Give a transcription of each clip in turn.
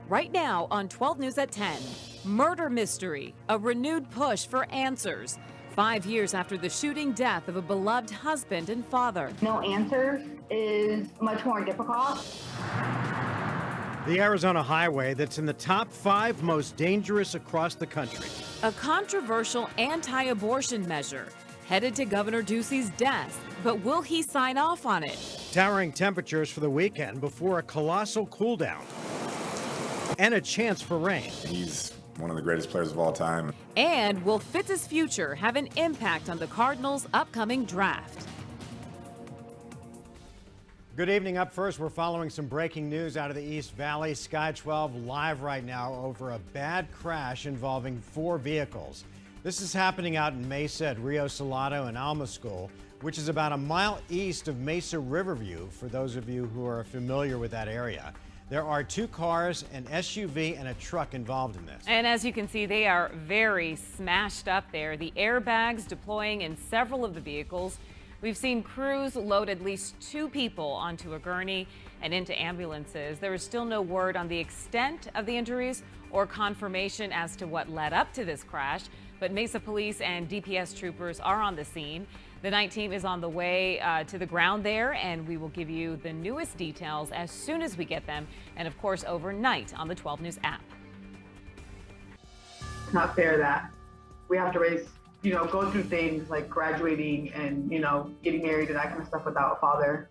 Right now on 12 News at 10, murder mystery, a renewed push for answers. 5 years after the shooting death of a beloved husband and father. No answers is much more difficult. The Arizona highway that's in the top 5 most dangerous across the country. A controversial anti-abortion measure headed to Governor Ducey's desk, but will he sign off on it? Towering temperatures for the weekend before a colossal cool down. And a chance for rain. He's one of the greatest players of all time. And will Fitz's future have an impact on the Cardinals' upcoming draft? Good evening. Up first, we're following some breaking news out of the East Valley. Sky 12 live right now over a bad crash involving 4 vehicles. This is happening out in Mesa at Rio Salado and Alma School, which is about a mile east of Mesa Riverview, for those of you who are familiar with that area. There are 2 cars, an SUV, and a truck involved in this. And as you can see, they are very smashed up there. The airbags deploying in several of the vehicles. We've seen crews load at least 2 people onto a gurney and into ambulances. There is still no word on the extent of the injuries or confirmation as to what led up to this crash, but Mesa police and DPS troopers are on the scene. The night team is on the way to the ground there, and we will give you the newest details as soon as we get them, and of course overnight on the 12 News app. It's not fair that we have to raise, go through things like graduating and, getting married and that kind of stuff without a father.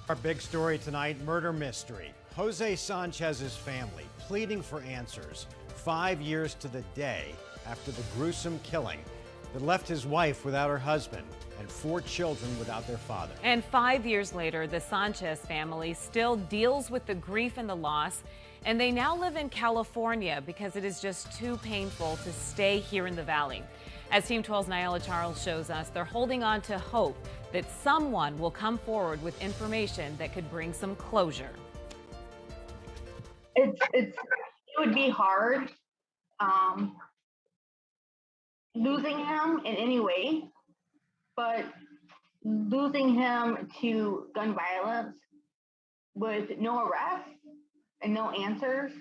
Our big story tonight, murder mystery. Jose Sanchez's family pleading for answers 5 years to the day after the gruesome killing that left his wife without her husband and 4 children without their father. And 5 years later, the Sanchez family still deals with the grief and the loss, and they now live in California because it is just too painful to stay here in the Valley. As Team 12's Nyla Charles shows us, they're holding on to hope that someone will come forward with information that could bring some closure. It would be hard losing him in any way, but losing him to gun violence with no arrest and no answers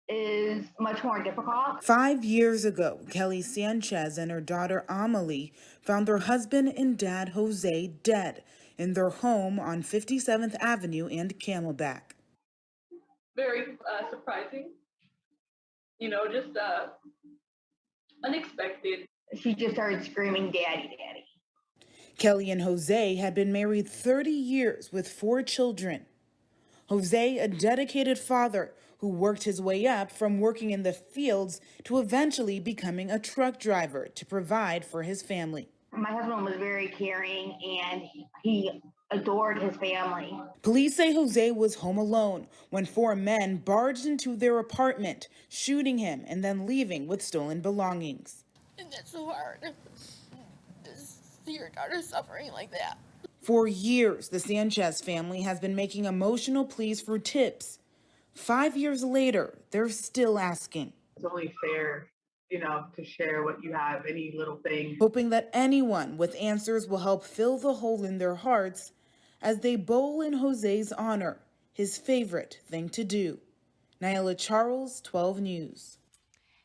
is much more difficult. 5 years ago, Kelly Sanchez and her daughter Amelie found their husband and dad Jose dead in their home on 57th Avenue and Camelback. Very surprising, just unexpected. She just started screaming, "Daddy, Daddy." Kelly and Jose had been married 30 years with 4 children. Jose, a dedicated father who worked his way up from working in the fields to eventually becoming a truck driver to provide for his family. My husband was very caring and he adored his family. Police say Jose was home alone when 4 men barged into their apartment, shooting him and then leaving with stolen belongings. And that's so hard to see your daughter suffering like that. For years, the Sanchez family has been making emotional pleas for tips. 5 years later, they're still asking. It's only fair, to share what you have, any little thing. Hoping that anyone with answers will help fill the hole in their hearts as they bowl in Jose's honor, his favorite thing to do. Nyla Charles, 12 News.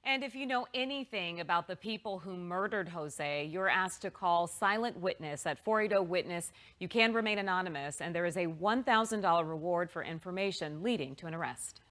And if you know anything about the people who murdered Jose, you're asked to call Silent Witness at 480-WITNESS. You can remain anonymous, and there is a $1,000 reward for information leading to an arrest.